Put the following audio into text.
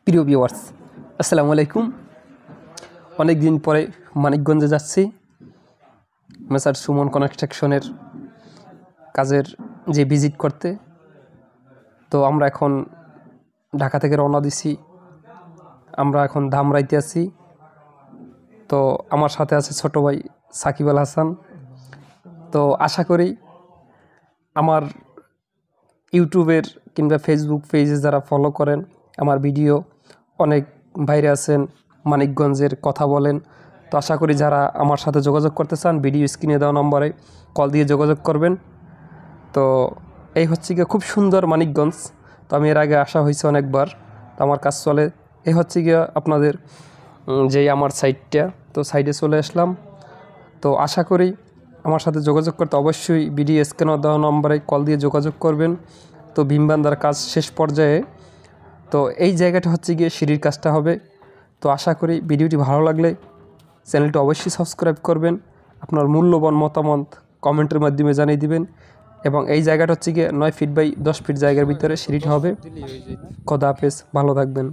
প্রিয় ভিউয়ার্স, আসসালামু আলাইকুম। অনেক দিন পরে মানিকগঞ্জে যাচ্ছি মেসার সুমন কনস্ট্রাকশনের কাজের যে ভিজিট করতে। তো আমরা এখন ঢাকা থেকে রওনা দিছি। আমরা এখন ধামরাইতে আছি। তো আমার সাথে আছে ছোট ভাই সাকিব আল হাসান। তো আশা করি আমার ইউটিউবের কিংবা ফেসবুক পেজে যারা ফলো করেন আমার ভিডিও, অনেক বাইরে আছেন মানিকগঞ্জের কথা বলেন। তো আশা করি যারা আমার সাথে যোগাযোগ করতে চান ভিডিও স্ক্রিনে দেওয়া নম্বরে কল দিয়ে যোগাযোগ করবেন। তো এই হচ্ছে গিয়ে খুব সুন্দর মানিকগঞ্জ। তো আমি এর আগে আসা হয়েছে অনেকবার, তো আমার কাজ চলে। এই হচ্ছে গিয়ে আপনাদের যেই আমার সাইডটা, তো সাইডে চলে আসলাম। তো আশা করি আমার সাথে যোগাযোগ করতে অবশ্যই ভিডিও স্ক্রিনে দেওয়া নম্বরে কল দিয়ে যোগাযোগ করবেন। তো ভীমবান্ধার কাজ শেষ পর্যায়ে। তো এই জায়গাটা হচ্ছে গিয়ে সিঁড়ির কাজটা হবে। তো আশা করি ভিডিওটি ভালো লাগলে চ্যানেলটি অবশ্যই সাবস্ক্রাইব করবেন। আপনার মূল্যবান মতামত কমেন্টের মাধ্যমে জানিয়ে দিবেন। এবং এই জায়গাটা হচ্ছে গিয়ে 9 ফিট বাই 10 ফিট জায়গার ভিতরে সিঁড়িটা হবে। খোদা হাফেজ, ভালো থাকবেন।